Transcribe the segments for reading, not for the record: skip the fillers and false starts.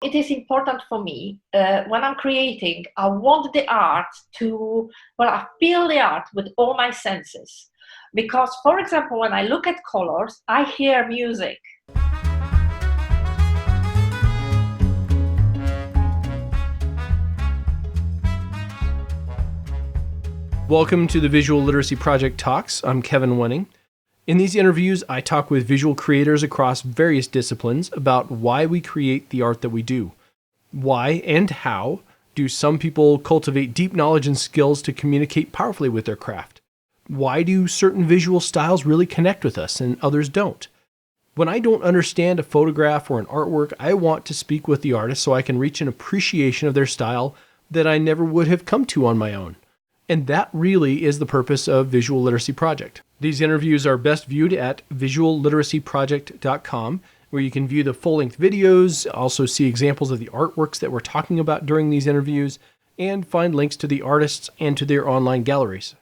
It is important for me when I'm creating, I want the art to, well, I feel the art with all my senses. Because, for example, when I look at colors, I hear music. Welcome to the Visual Literacy Project Talks. I'm Kevin Wenning. In these interviews, I talk with visual creators across various disciplines about why we create the art that we do. Why and how do some people cultivate deep knowledge and skills to communicate powerfully with their craft? Why do certain visual styles really connect with us and others don't? When I don't understand a photograph or an artwork, I want to speak with the artist so I can reach an appreciation of their style that I never would have come to on my own. And that really is the purpose of Visual Literacy Project. These interviews are best viewed at visualliteracyproject.com, where you can view the full-length videos, also see examples of the artworks that we're talking about during these interviews, and find links to the artists and to their online galleries.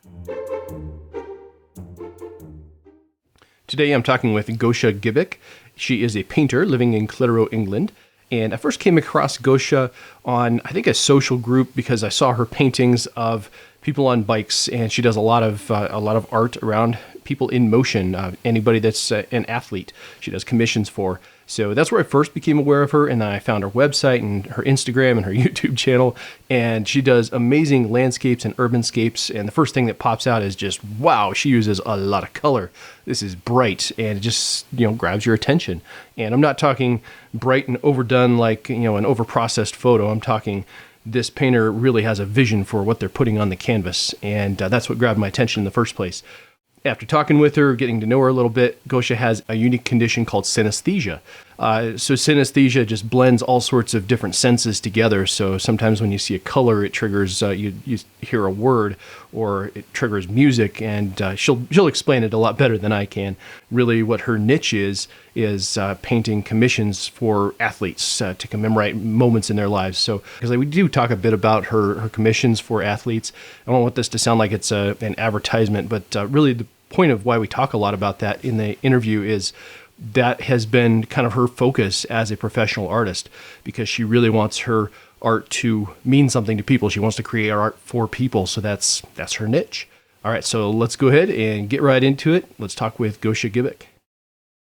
Today I'm talking with Gosha Gibek. She is a painter living in Clitheroe, England. And I first came across Gosha on, I think, a social group because I saw her paintings of people on bikes, and she does a lot of art around people in motion. Anybody that's an athlete, she does commissions for. So that's where I first became aware of her, and then I found her website and her Instagram and her YouTube channel, and she does amazing landscapes and urbanscapes. And the first thing that pops out is just, wow, she uses a lot of color. This is bright, and it just grabs your attention. And I'm not talking bright and overdone like an overprocessed photo. I'm talking this painter really has a vision for what they're putting on the canvas, and that's what grabbed my attention in the first place. After talking with her, getting to know her a little bit, Gosha has a unique condition called synesthesia. So synesthesia just blends all sorts of different senses together. So sometimes when you see a color, it triggers, you hear a word, or it triggers music, and she'll explain it a lot better than I can. Really what her niche is painting commissions for athletes to commemorate moments in their lives. So, because we do talk a bit about her commissions for athletes. I don't want this to sound like it's an advertisement, but really the point of why we talk a lot about that in the interview is that has been kind of her focus as a professional artist, because she really wants her art to mean something to people. She wants to create art for people. So that's her niche. All right, so let's go ahead and get right into it. Let's talk with Gosha Gibek.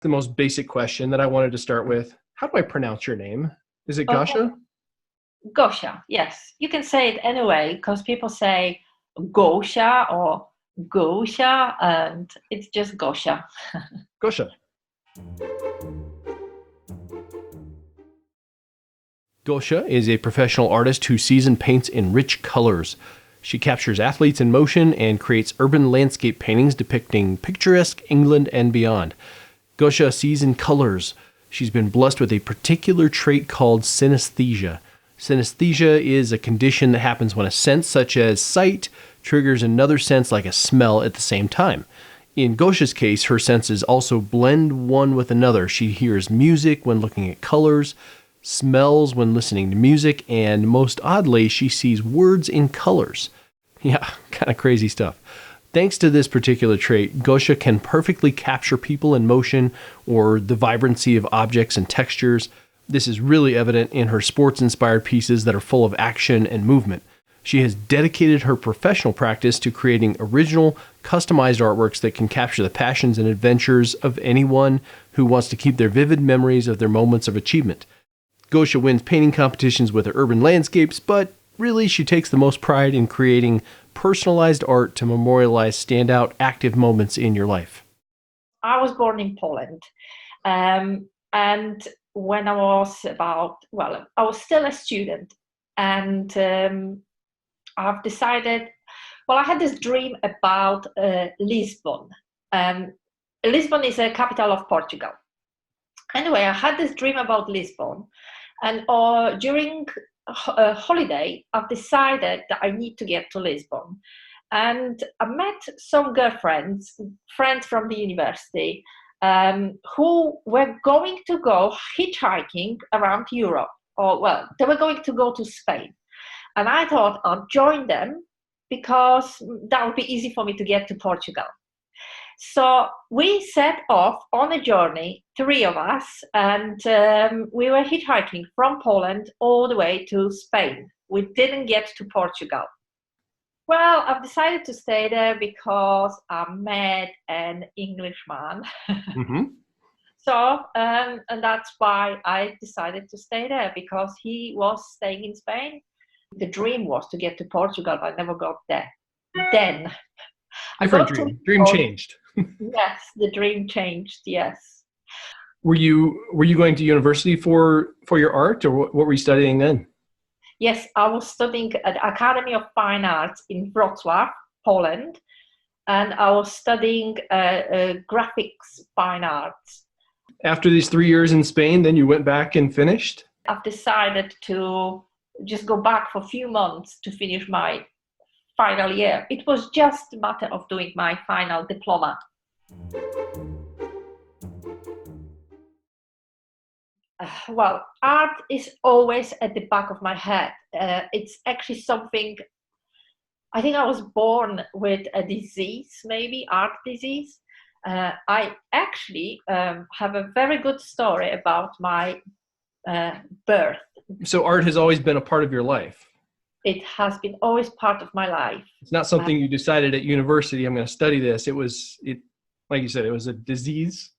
The most basic question that I wanted to start with, how do I pronounce your name? Is it Gosha? Gosha, yes. You can say it anyway, because people say Gosha or Gosha, and it's just Gosha. Gosha. Gosha is a professional artist who sees and paints in rich colors. She captures athletes in motion and creates urban landscape paintings depicting picturesque England and beyond. Gosha sees in colors. She's been blessed with a particular trait called synesthesia. Synesthesia is a condition that happens when a sense such as sight triggers another sense like a smell at the same time. In Gosha's case, her senses also blend one with another. She hears music when looking at colors, smells when listening to music, and most oddly, she sees words in colors. Yeah, kind of crazy stuff. Thanks to this particular trait, Gosha can perfectly capture people in motion or the vibrancy of objects and textures. This is really evident in her sports-inspired pieces that are full of action and movement. She has dedicated her professional practice to creating original, customized artworks that can capture the passions and adventures of anyone who wants to keep their vivid memories of their moments of achievement. Gosha wins painting competitions with her urban landscapes, but really she takes the most pride in creating personalized art to memorialize standout, active moments in your life. I was born in Poland, and when I was I was still a student, and I've decided, I had this dream about Lisbon. Lisbon is a capital of Portugal. Anyway, I had this dream about Lisbon, and during a holiday, I've decided that I need to get to Lisbon. And I met some friends from the university, who were going to go hitchhiking around Europe. They were going to go to Spain. And I thought I'd join them because that would be easy for me to get to Portugal. So we set off on a journey, three of us, and we were hitchhiking from Poland all the way to Spain. We didn't get to Portugal. Well, I've decided to stay there because I met an Englishman. Mm-hmm. So, and that's why I decided to stay there, because he was staying in Spain. The dream was to get to Portugal, but I never got there. Then Different dream. Dream changed. Yes, the dream changed. Yes. Were you going to university for your art, or what were you studying then? Yes, I was studying at the Academy of Fine Arts in Wrocław, Poland, and I was studying graphics fine arts. After these 3 years in Spain, then you went back and finished? I've decided to just go back for a few months to finish my final year. It was just a matter of doing my final diploma. Well, art is always at the back of my head. It's actually something, I think I was born with a disease, maybe art disease. I actually have a very good story about my birth. So art has always been a part of your life? It has been always part of my life. It's not something you decided at university, I'm going to study this. It like you said, it was a disease?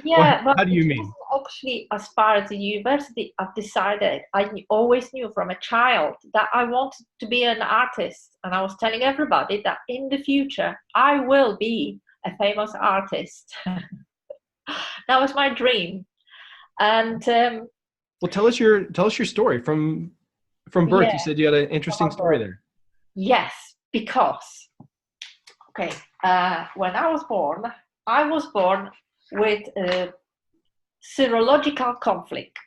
Yeah, but how do you mean? Actually, as far as the university, I've decided, I always knew from a child that I wanted to be an artist. And I was telling everybody that in the future, I will be a famous artist. That was my dream. And well, tell us your story from birth. Yeah. You said you had an interesting story there. Yes, because when I was born with a serological conflict.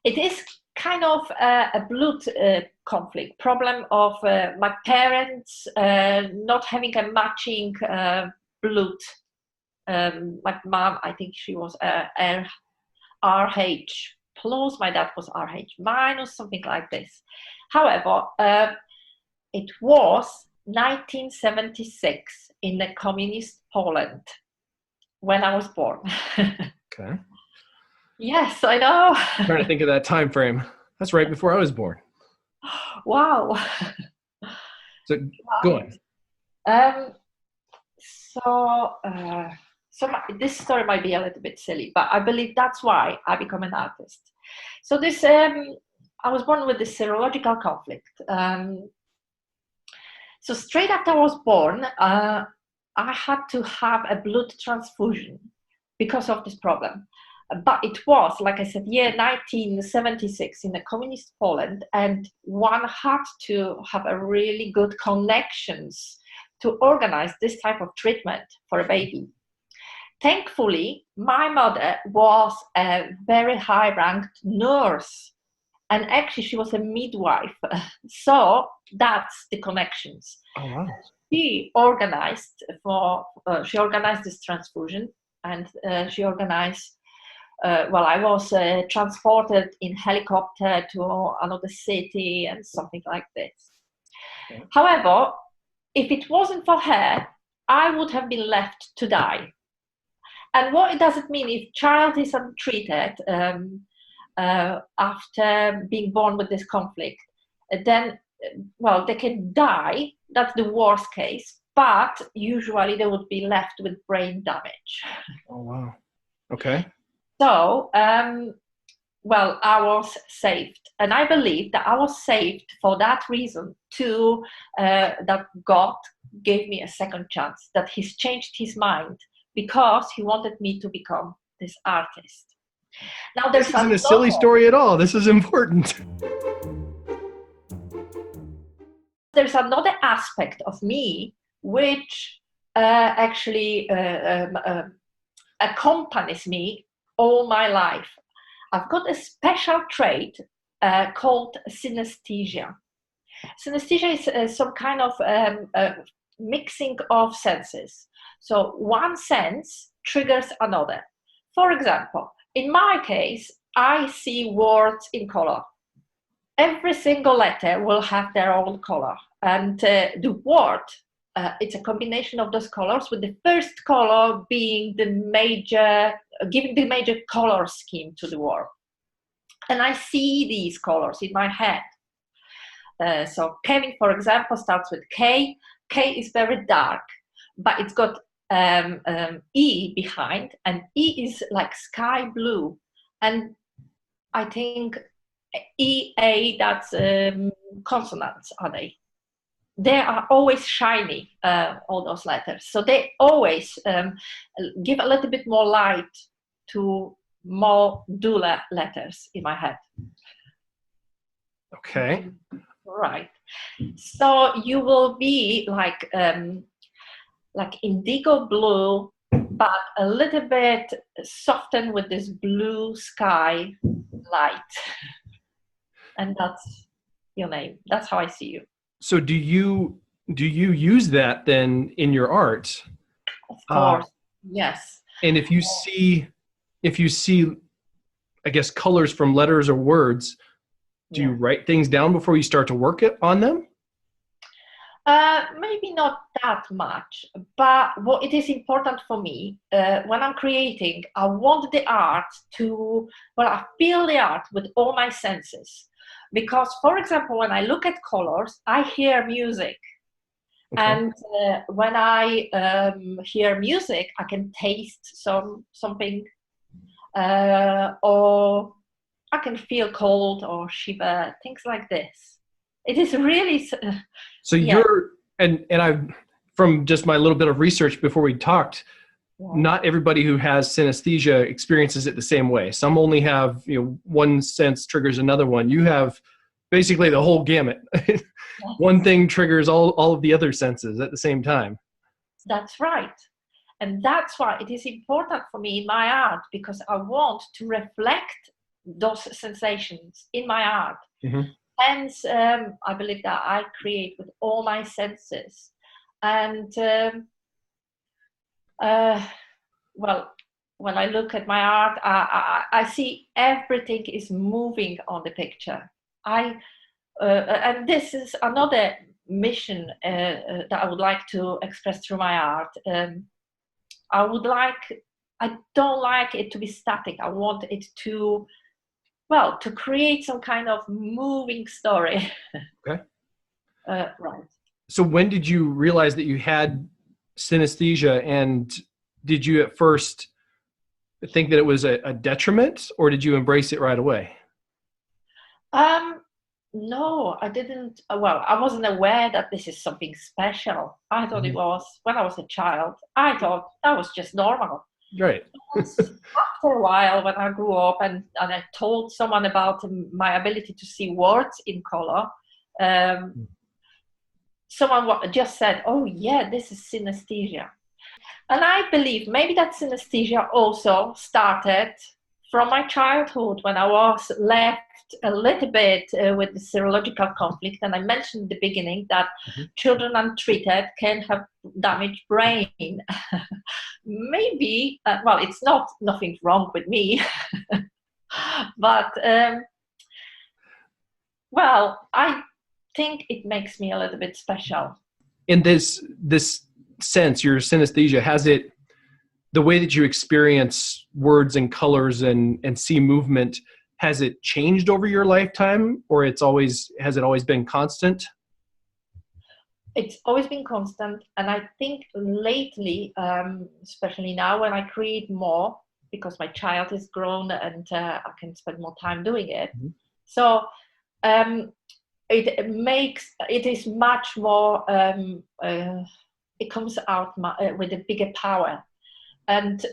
It is kind of a blood conflict, problem of my parents not having a matching blood. My mom, I think she was RH plus, my dad was RH minus, something like this. However, it was 1976 in the communist Poland when I was born. Okay. Yes, I know. I'm trying to think of that time frame. That's right before I was born. Wow. So go on. So this story might be a little bit silly, but I believe that's why I become an artist. So this, I was born with this serological conflict. So straight after I was born, I had to have a blood transfusion because of this problem. But it was, like I said, year 1976 in the communist Poland, and one had to have a really good connections to organize this type of treatment for a baby. Thankfully, my mother was a very high-ranked nurse, and actually she was a midwife. So that's the connections. Oh, wow. She organized this transfusion, and she organized. I was transported in helicopter to another city and something like this. Okay. However, if it wasn't for her, I would have been left to die. And what does it mean if child is untreated after being born with this conflict? Then, they can die. That's the worst case. But usually they would be left with brain damage. Oh, wow. Okay. So, I was saved. And I believe that I was saved for that reason too, that God gave me a second chance, that He's changed His mind because He wanted me to become this artist. Now, this isn't a silly story at all. This is important. There's another aspect of me which actually accompanies me all my life. I've got a special trait called synesthesia. Synesthesia is some kind of mixing of senses. So one sense triggers another. For example, in my case, I see words in color. Every single letter will have their own color. And the word it's a combination of those colors, with the first color being the major, giving the major color scheme to the work. And I see these colors in my head. So Kevin, for example, starts with K. K is very dark, but it's got E behind, and E is like sky blue. And I think E, A, that's consonants, are they? They are always shiny, all those letters. So they always give a little bit more light to more duller letters in my head. Okay. Right. So you will be like indigo blue, but a little bit softened with this blue sky light. And that's your name. That's how I see you. So do you use that then in your art? Of course, yes. And if you see, I guess, colors from letters or words, do you write things down before you start to work on them? Maybe not that much, but what it is important for me when I'm creating, I want the art to, I feel the art with all my senses. Because, for example, when I look at colors, I hear music. Okay. And when I hear music, I can taste something, or I can feel cold or shiver, things like this. It is really... So you're, and I've, from just my little bit of research before we talked, not everybody who has synesthesia experiences it the same way. Some only have, one sense triggers another one. You have basically the whole gamut. One thing triggers all of the other senses at the same time. That's right. And that's why it is important for me in my art, because I want to reflect those sensations in my art. Mm-hmm. Hence, I believe that I create with all my senses. And, when I look at my art, I see everything is moving on the picture. And this is another mission that I would like to express through my art. I don't like it to be static. I want it to, to create some kind of moving story. Okay. Right. So when did you realize that you had synesthesia, and did you at first think that it was a detriment, or did you embrace it right away? No, I didn't. I wasn't aware that this is something special. I thought it was, when I was a child, I thought that was just normal. Right. After a while, when I grew up and I told someone about my ability to see words in color, someone just said, "Oh yeah, this is synesthesia." And I believe maybe that synesthesia also started from my childhood, when I was left a little bit with the serological conflict. And I mentioned in the beginning that children untreated can have damaged brain. Maybe, it's nothing wrong with me, but, I think it makes me a little bit special. In this sense, your synesthesia, has it, the way that you experience words and colors and see movement, has it changed over your lifetime, or has it always been constant? It's always been constant. And I think lately, especially now when I create more, because my child is grown and I can spend more time doing it. Mm-hmm. So it is much more, it comes out with a bigger power. And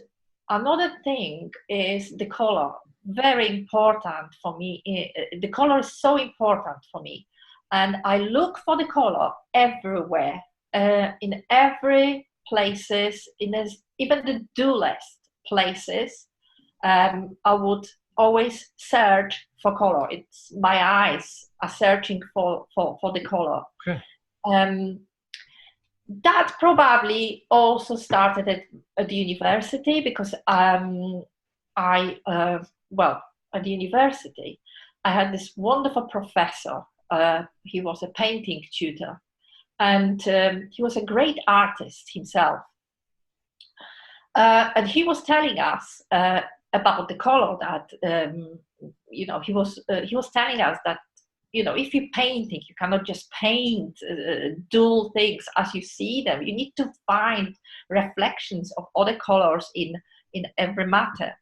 another thing is the color. Very important for me. The color is so important for me. And I look for the color everywhere, in every places, even the dullest places. I would always search for color. It's my eyes are searching for the color. Okay. That probably also started at the university, because at the university, I had this wonderful professor. He was a painting tutor, and he was a great artist himself. And he was telling us about the color that he was telling us that if you're painting, you cannot just paint dull things as you see them. You need to find reflections of other colors in every matter.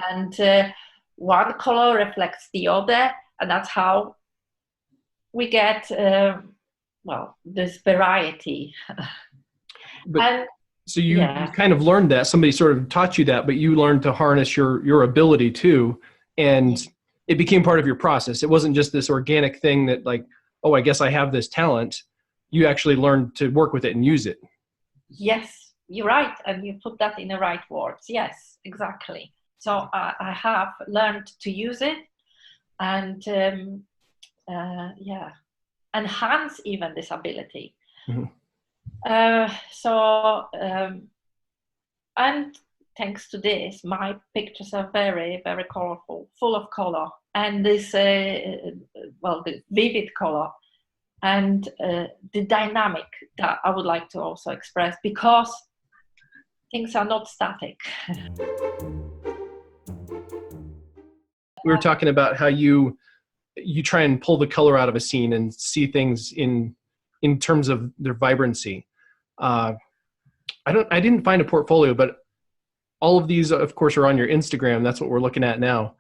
And one color reflects the other, and that's how we get this variety. So you kind of learned that. Somebody sort of taught you that, but you learned to harness your ability too, and it became part of your process. It wasn't just this organic thing that like, oh, I guess I have this talent. You actually learned to work with it and use it. Yes, you're right, and you put that in the right words. Yes, exactly. So I have learned to use it, and enhance even this ability. Mm-hmm. And thanks to this, my pictures are very, very colorful, full of color, and this the vivid color, and the dynamic that I would like to also express, because things are not static. We were talking about how you try and pull the color out of a scene and see things in terms of their vibrancy. I didn't find a portfolio, but all of these, of course, are on your Instagram. That's what we're looking at now.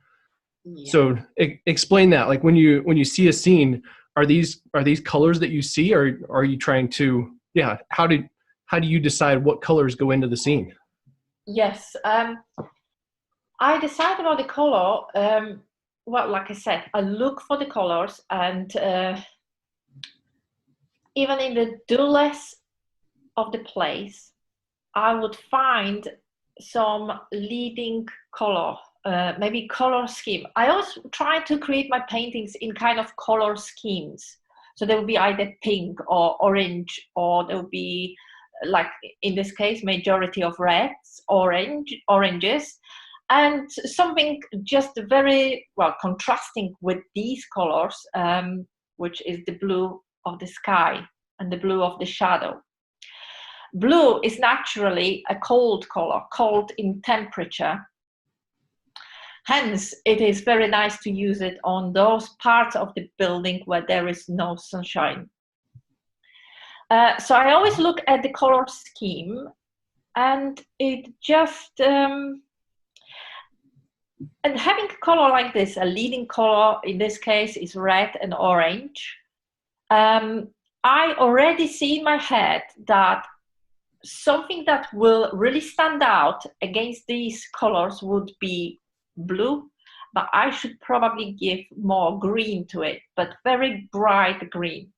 Yeah. So explain that. Like when you see a scene, are these colors that you see, or are you trying to, how do you decide what colors go into the scene? Yes. I decide about the color. Like I said, I look for the colors, and even in the dullest of the place, I would find some leading color, maybe color scheme. I always try to create my paintings in kind of color schemes. So there will be either pink or orange, or there will be, like in this case, majority of reds, oranges, and something just very contrasting with these colors, which is the blue of the sky and the blue of the shadow. Blue is naturally a cold color, cold in temperature. Hence, it is very nice to use it on those parts of the building where there is no sunshine. So I always look at the color scheme, and it just, and having a color like this, a leading color in this case is red and orange. I already see in my head that something that will really stand out against these colors would be blue, but I should probably give more green to it, but very bright green,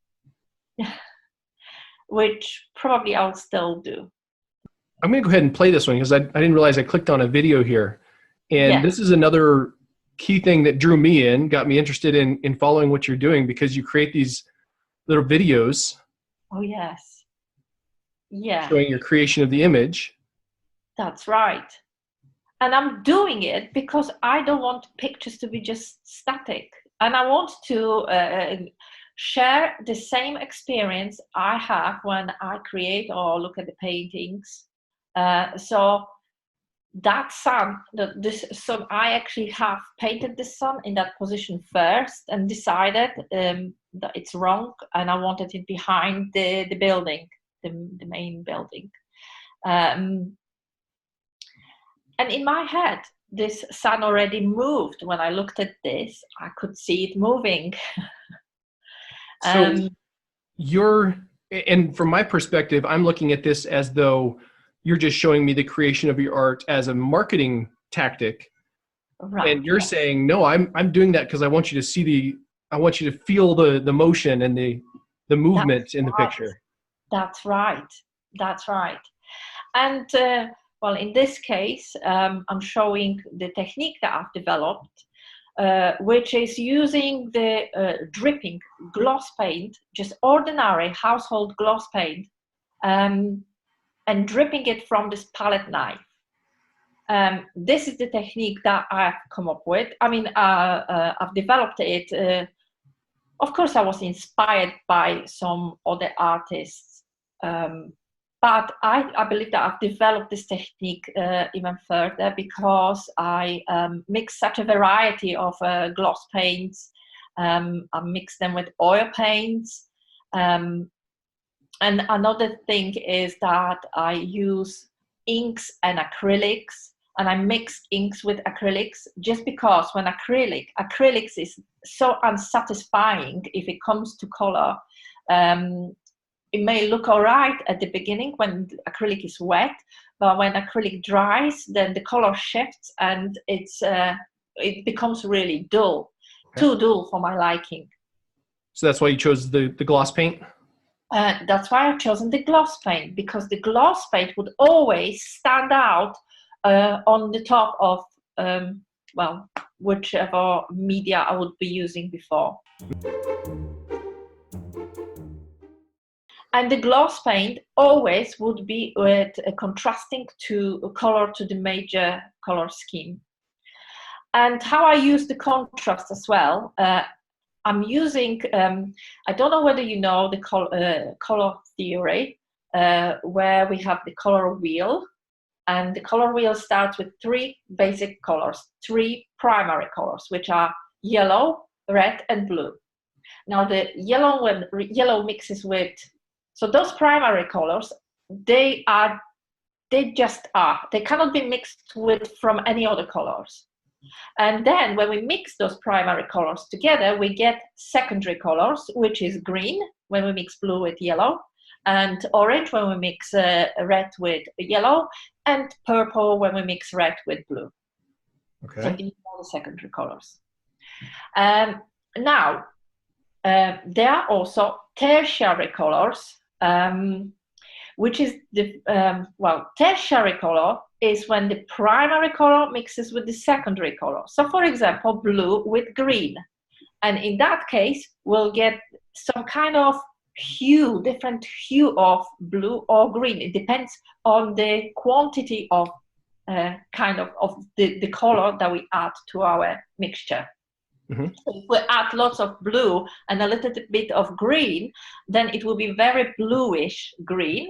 which probably I'll still do. I'm going to go ahead and play this one because I didn't realize I clicked on a video here. And This is another key thing that drew me in, got me interested in following what you're doing, because you create these little videos. Oh, yes. Yeah. Showing your creation of the image. That's right. And I'm doing it because I don't want pictures to be just static. And I want to share the same experience I have when I create or look at the paintings. So that sun, this sun, I actually have painted the sun in that position first and decided that it's wrong, and I wanted it behind the building. The main building, and in my head this sun already moved. When I looked at this, I could see it moving. So and from my perspective, I'm looking at this as though you're just showing me the creation of your art as a marketing tactic, right? And you're saying, no, I'm doing that because I want you to see I want you to feel the motion and the movement in the picture. That's right. That's right. And in this case, I'm showing the technique that I've developed, which is using the dripping gloss paint, just ordinary household gloss paint, and dripping it from this palette knife. This is the technique that I've come up with. I mean, I've developed it of course, I was inspired by some other artists, but I believe that I've developed this technique even further because I mix such a variety of gloss paints. I mix them with oil paints. And another thing is that I use inks and acrylics, and I mix inks with acrylics just because when acrylics is so unsatisfying if it comes to color. It may look all right at the beginning when the acrylic is wet, but when acrylic dries, then the color shifts and it becomes really dull, too dull for my liking. So that's why you chose the gloss paint? That's why I've chosen the gloss paint, because the gloss paint would always stand out on the top of, whichever media I would be using before. And the gloss paint always would be with contrasting to color to the major color scheme. And how I use the contrast as well, I'm using, I don't know whether you know the color theory, where we have the color wheel, and the color wheel starts with three basic colors, three primary colors, which are yellow, red, and blue. Now the yellow mixes with, so those primary colors, they just are. They cannot be mixed with from any other colors. And then when we mix those primary colors together, we get secondary colors, which is green when we mix blue with yellow, and orange when we mix red with yellow, and purple when we mix red with blue. Okay. So these are the secondary colors. Now, there are also tertiary colors, which is the, tertiary color is when the primary color mixes with the secondary color. So for example, blue with green. And in that case, we'll get some kind of hue, different hue of blue or green. It depends on the quantity of the color that we add to our mixture. Mm-hmm. So if we add lots of blue and a little bit of green, then it will be very bluish green.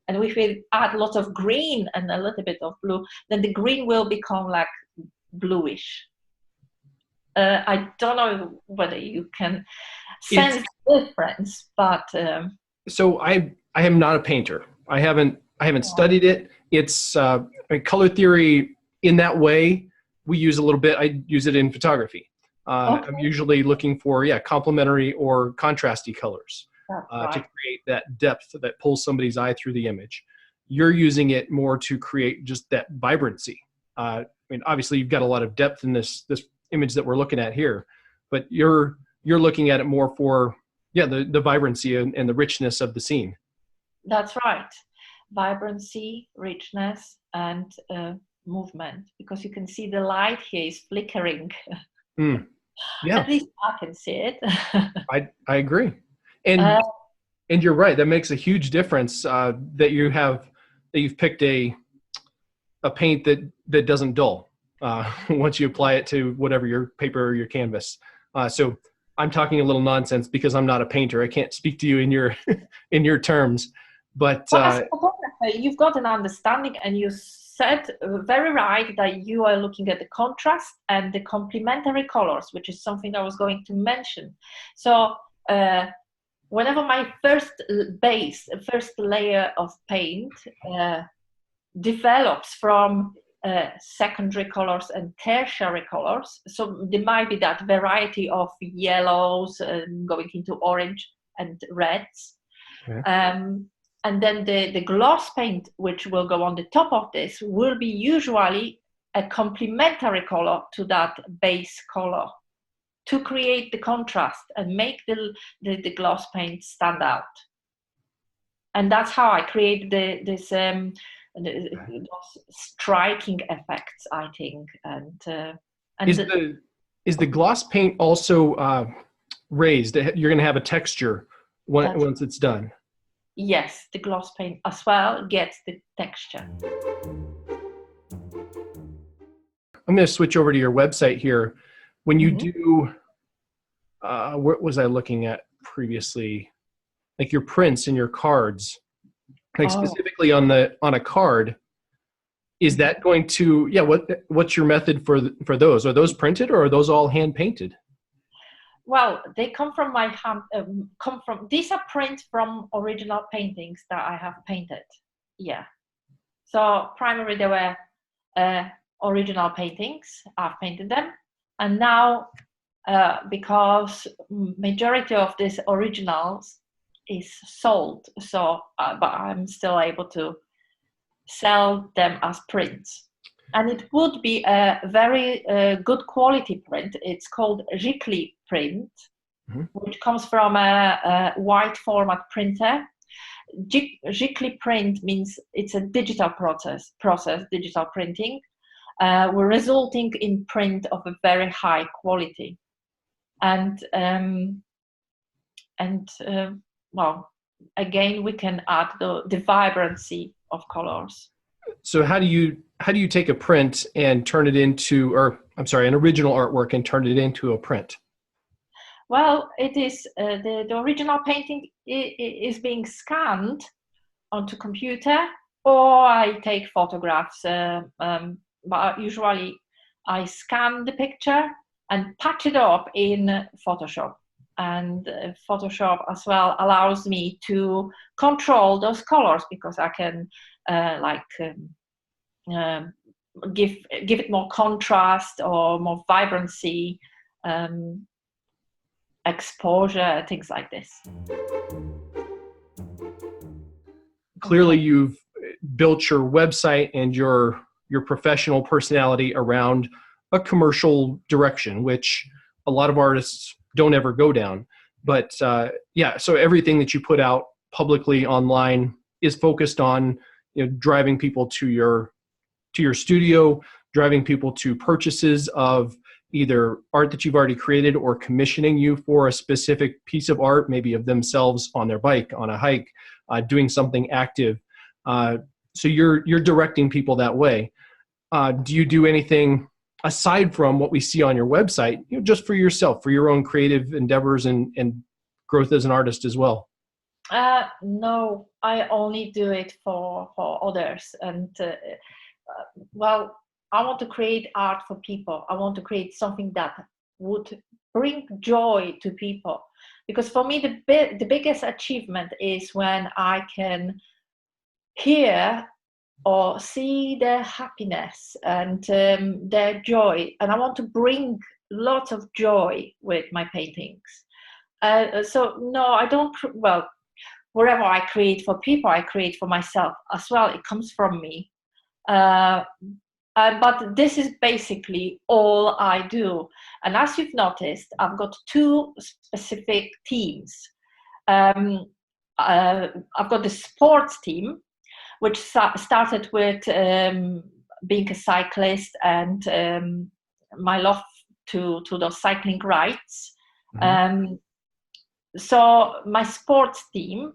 And if we add lots of green and a little bit of blue, then the green will become like bluish. I don't know whether you can sense the difference, but so I am not a painter. I haven't studied it. It's color theory in that way. We use a little bit. I use it in photography. Okay. I'm usually looking for complementary or contrasty colors. To create that depth that pulls somebody's eye through the image. You're using it more to create just that vibrancy. I mean, obviously you've got a lot of depth in this image that we're looking at here, but you're looking at it more for the vibrancy and the richness of the scene. That's right. Vibrancy, richness, and movement, because you can see the light here is flickering. Yeah. At least I can see it. I agree. And you're right. That makes a huge difference that you've picked a paint that doesn't dull once you apply it to whatever your paper or your canvas. So I'm talking a little nonsense because I'm not a painter. I can't speak to you in your in your terms. But you've got an understanding, and you said very right that you are looking at the contrast and the complementary colors, which is something I was going to mention. So. Whenever my first layer of paint develops from secondary colors and tertiary colors, so there might be that variety of yellows going into orange and reds. Yeah. And then the gloss paint, which will go on the top of this, will be usually a complementary color to that base color, to create the contrast and make the gloss paint stand out. And that's how I create those striking effects, I think. And is the gloss paint also raised? You're going to have a texture once it's done. Yes, the gloss paint as well gets the texture. I'm going to switch over to your website here. When you do what was I looking at previously? Like your prints and your cards, like Oh, specifically on a card. Is that going to, yeah, what's your method for those? Are those printed or are those all hand painted? well, they come from my hand. These are prints from original paintings that I have painted. Yeah. So primarily they were original paintings. I've painted them, and now because majority of these originals is sold, so but I'm still able to sell them as prints. And it would be a very good quality print. It's called Giclée print, which comes from a wide format printer. Giclée print means it's a digital process, digital printing, resulting in print of a very high quality. And well, again, we can add the vibrancy of colors. So how do you take a print and turn it into, or I'm sorry, an original artwork and turn it into a print? Well, it is the original painting is being scanned onto computer, or I take photographs. But usually I scan the picture and patch it up in Photoshop. And Photoshop as well allows me to control those colors, because I can give it more contrast or more vibrancy, exposure, things like this. Clearly you've built your website and your professional personality around a commercial direction, which a lot of artists don't ever go down. But yeah, so everything that you put out publicly online is focused on, driving people to your studio, driving people to purchases of either art that you've already created or commissioning you for a specific piece of art, maybe of themselves on their bike, on a hike, doing something active. So you're directing people that way. Do you do anything aside from what we see on your website, just for yourself, for your own creative endeavors and growth as an artist as well? No, I only do it for others. And well, I want to create art for people. I want to create something that would bring joy to people. Because for me, the biggest achievement is when I can hear or see their happiness and their joy. And I want to bring lots of joy with my paintings. So no, I don't, well, whatever I create for people, I create for myself as well. It comes from me. But this is basically all I do. And as you've noticed, I've got two specific teams. I've got the sports team, which started with being a cyclist and my love to those cycling rides. Mm-hmm. So my sports team,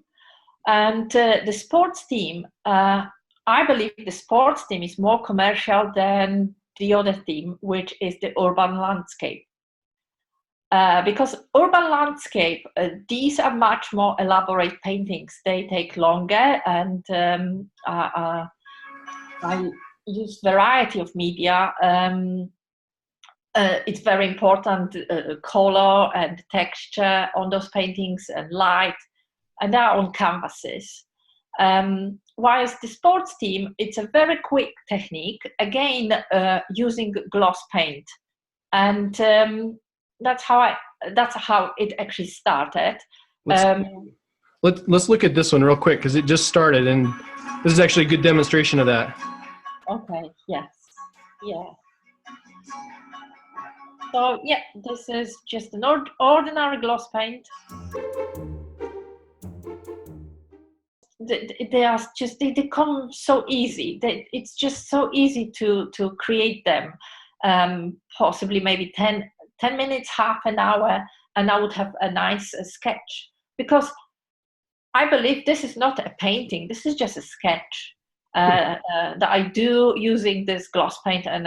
and the sports team, I believe the sports team is more commercial than the other team, which is the urban landscape. Because urban landscape, these are much more elaborate paintings. They take longer, and I use variety of media. It's very important, color and texture on those paintings and light, and they are on canvases. Whilst the sports team, it's a very quick technique, again, using gloss paint. And that's how it actually started. Let's look at this one real quick, because it just started, and this is actually a good demonstration of that. Okay, yes, yeah. So yeah, this is just an ordinary gloss paint. They come so easy. It's just so easy to create them. Possibly maybe 10 minutes, half an hour, and I would have a nice sketch. Because I believe this is not a painting. This is just a sketch that I do using this gloss paint and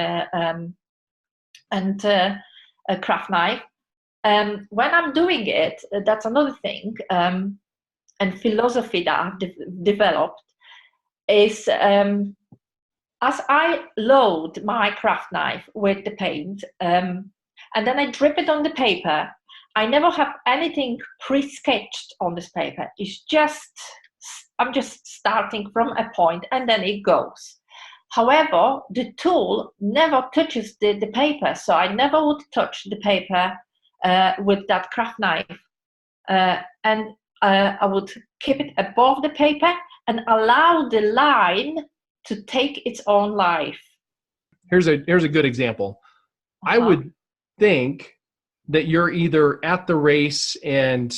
a craft knife. When I'm doing it, that's another thing, and philosophy that I've developed is, as I load my craft knife with the paint, and then I drip it on the paper, I never have anything pre-sketched on this paper. It's just, I'm just starting from a point and then it goes. However, the tool never touches the paper, so I never would touch the paper with that craft knife. And I would keep it above the paper and allow the line to take its own life. Here's a good example. I would think that you're either at the race and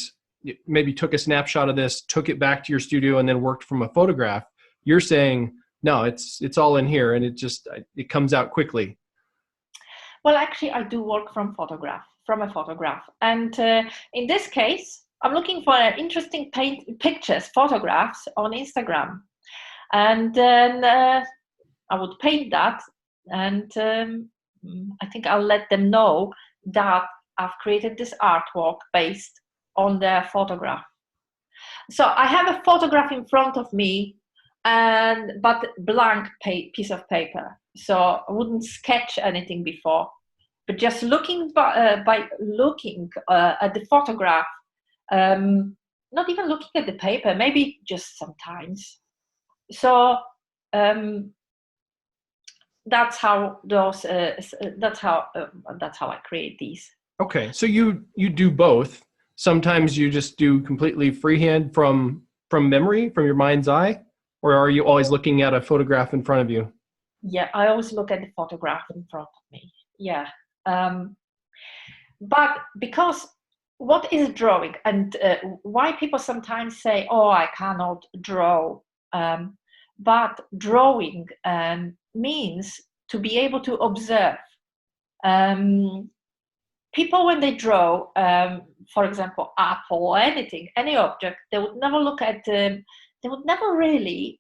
maybe took a snapshot of this, took it back to your studio, and then worked from a photograph. You're saying, no, it's all in here, and it comes out quickly. Well, actually, I do work from a photograph. And in this case, I'm looking for interesting pictures, photographs on Instagram. And then I would paint that, and I think I'll let them know that I've created this artwork based on their photograph. So I have a photograph in front of me, but blank piece of paper. So I wouldn't sketch anything before, but just looking by looking at the photograph, not even looking at the paper, maybe just sometimes. So that's how I create these. Okay, so you do both. Sometimes you just do completely freehand from memory, from your mind's eye, or are you always looking at a photograph in front of you? Yeah, I always look at the photograph in front of me. Yeah, but because what is drawing, and why people sometimes say, "Oh, I cannot draw," but drawing means to be able to observe. People, when they draw, for example, apple or anything, any object, they would never look at they would never really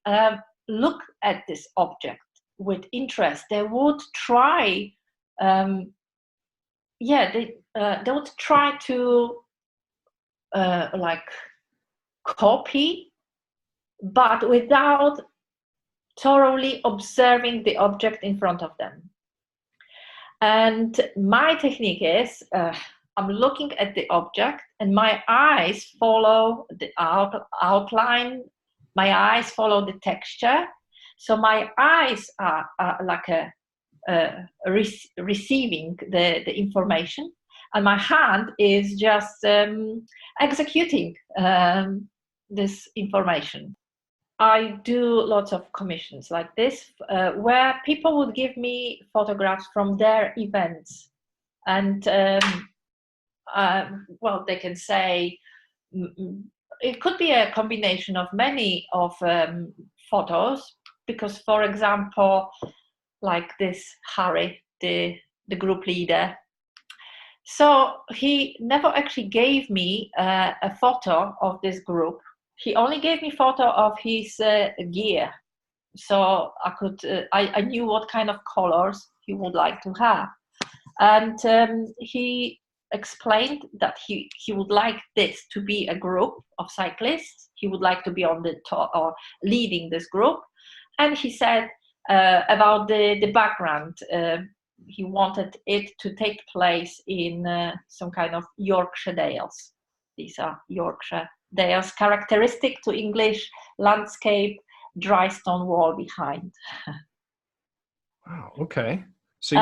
look at this object with interest. They would try, they would try to like copy, but without thoroughly observing the object in front of them. And my technique is, I'm looking at the object and my eyes follow the outline, my eyes follow the texture. So my eyes are like receiving the information, and my hand is just executing this information. I do lots of commissions like this, where people would give me photographs from their events, and well, they can say it could be a combination of many of photos, because, for example, like this Harry, the group leader. So he never actually gave me a photo of this group. He only gave me photo of his gear, so I knew what kind of colors he would like to have, and he explained that he would like this to be a group of cyclists. He would like to be on the top or leading this group, and he said about the background. He wanted it to take place in some kind of Yorkshire Dales. These are Yorkshire Dales, characteristic to English landscape, dry stone wall behind. Wow, okay. So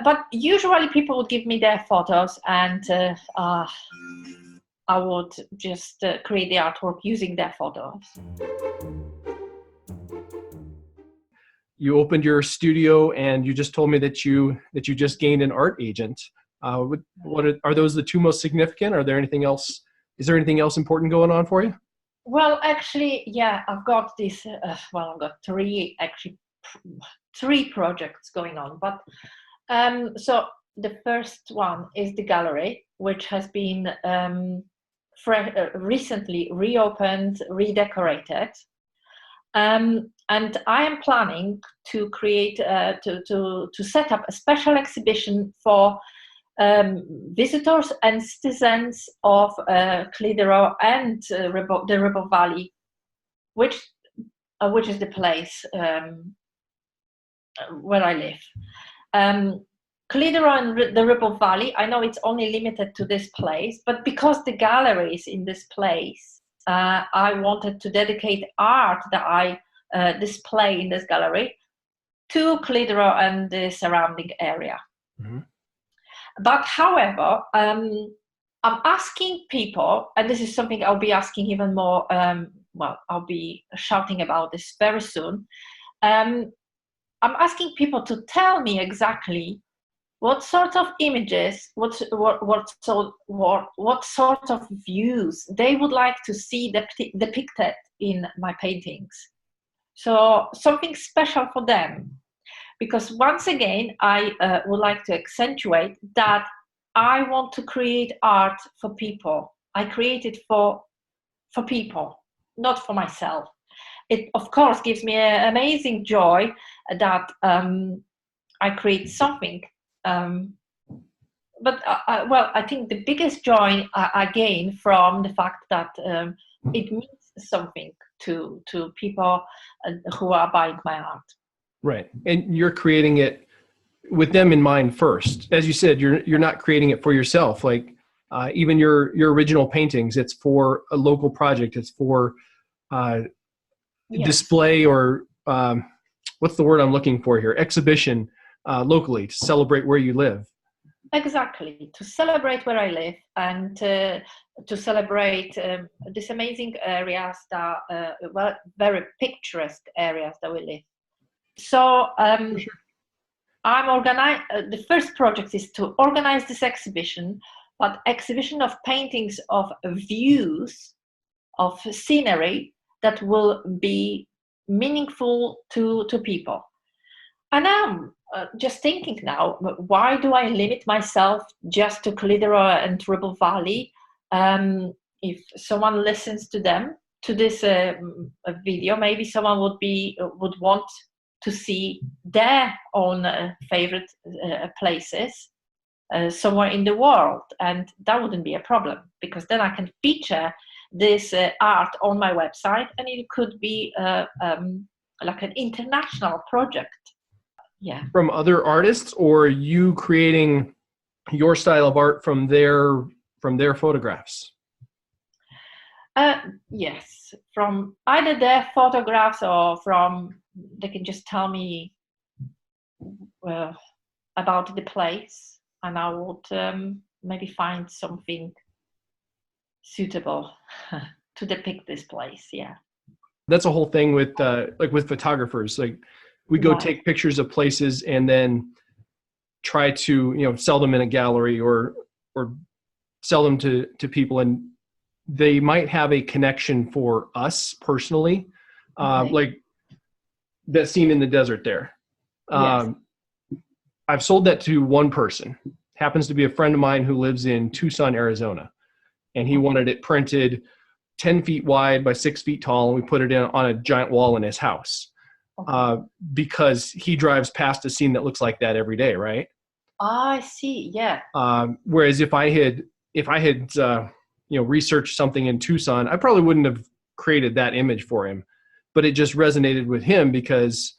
but usually people would give me their photos, and I would just create the artwork using their photos. you opened your studio, and you just told me that you just gained an art agent. What are those the two most significant? Are there anything else? Is there anything else important going on for you? Well, actually, yeah, I've got this. I've got three projects going on. But so the first one is the gallery, which has been recently reopened, redecorated. And I am planning to create, to set up a special exhibition for visitors and citizens of Clitheroe and the Ribble Valley, which is the place where I live. Clitheroe and the Ribble Valley, I know it's only limited to this place, but because the gallery is in this place, I wanted to dedicate art that I display in this gallery to Clitheroe and the surrounding area. Mm-hmm. But however, I'm asking people, and this is something I'll be asking even more, I'll be shouting about this very soon. I'm asking people to tell me exactly what sort of images, what sort of views they would like to see depicted in my paintings. So something special for them. Because once again, I would like to accentuate that I want to create art for people. I create it for people, not for myself. It, of course, gives me an amazing joy that I create something. But I think the biggest joy I gain from the fact that it means something to people who are buying my art. Right. And you're creating it with them in mind first. As you said, you're not creating it for yourself. Like even your original paintings, it's for a local project. It's for display or what's the word I'm looking for here? Exhibition locally to celebrate where you live. Exactly. To celebrate where I live and to celebrate these amazing areas that, very picturesque areas that we live. So sure. The first project is to organize this exhibition, but exhibition of paintings of views of scenery that will be meaningful to people. And I'm just thinking now, why do I limit myself just to Clitheroe and Ribble Valley? If someone listens to this video, maybe someone would want to see their own favorite places somewhere in the world, and that wouldn't be a problem, because then I can feature this art on my website, and it could be like an international project. Yeah. From other artists, or you creating your style of art from their photographs? Yes, from either their photographs or from, they can just tell me about the place, and I would maybe find something suitable to depict this place. Yeah. That's a whole thing with like with photographers. Like we go take pictures of places and then try to sell them in a gallery or sell them to people, and they might have a connection for us personally, like that scene in the desert there. Yes. I've sold that to one person. Happens to be a friend of mine who lives in Tucson, Arizona, and he wanted it printed 10 feet wide by 6 feet tall, and we put it on a giant wall in his house. Because he drives past a scene that looks like that every day, right? I see. Yeah. Whereas if I had researched something in Tucson, I probably wouldn't have created that image for him, but it just resonated with him because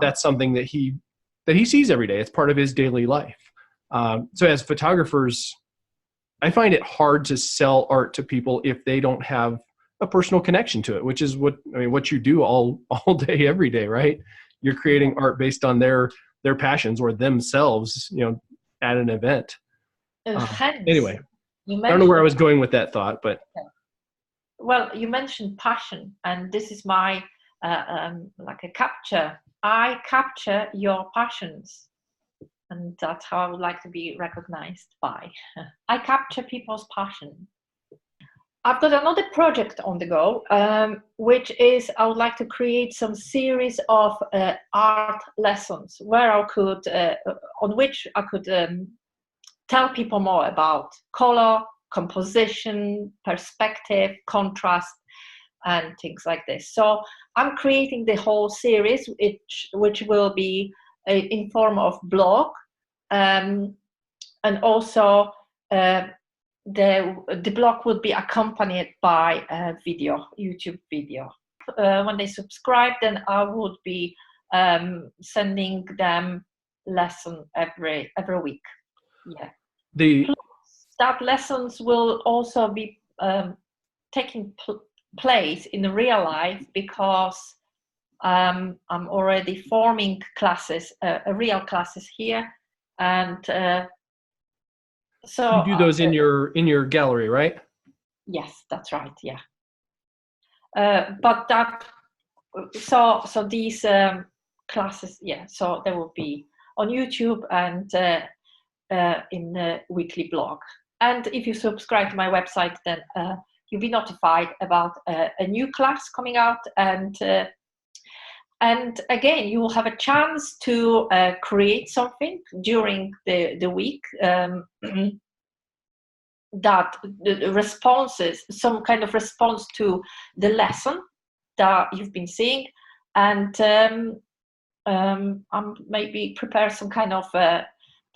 that's something that he sees every day. It's part of his daily life. So as photographers, I find it hard to sell art to people if they don't have a personal connection to it, which is what you do all day, every day, right? You're creating art based on their passions or themselves, at an event. Anyway, I don't know where I was going with that thought, but. Well, you mentioned passion, and this is my, like a capture. I capture your passions, and that's how I would like to be recognized by. I capture people's passion. I've got another project on the go, which is I would like to create some series of art lessons where I could, on which I could tell people more about color, composition, perspective, contrast, and things like this. So I'm creating the whole series, which will be in form of blog, and also the blog would be accompanied by a video, YouTube video. When they subscribe, then I would be sending them lesson every week. Yeah. Plus, that lessons will also be taking place in real life, because I'm already forming classes, real classes here, and so you do those in your gallery, right? Yes, that's right. Yeah. But that so these classes, yeah. So they will be on YouTube and in the weekly blog. And if you subscribe to my website, then you'll be notified about a new class coming out, and again, you will have a chance to create something during the week. That the responses, some kind of response to the lesson that you've been seeing, and maybe prepare some kind of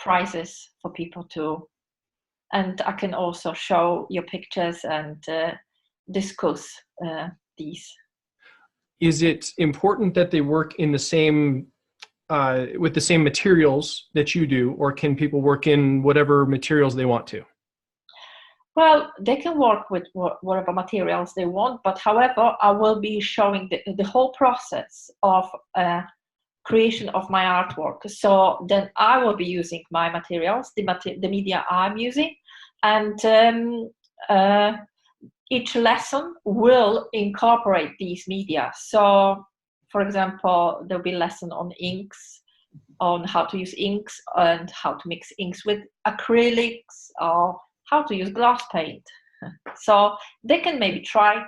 prizes for people to, and I can also show your pictures and discuss these. Is it important that they work in the same with the same materials that you do, or can people work in whatever materials they want to? Well, they can work with whatever materials they want, but however, I will be showing the whole process of creation of my artwork. So then I will be using my materials, the media I'm using, and each lesson will incorporate these media. So, for example, there'll be a lesson on inks, on how to use inks and how to mix inks with acrylics, or how to use glass paint. So they can maybe try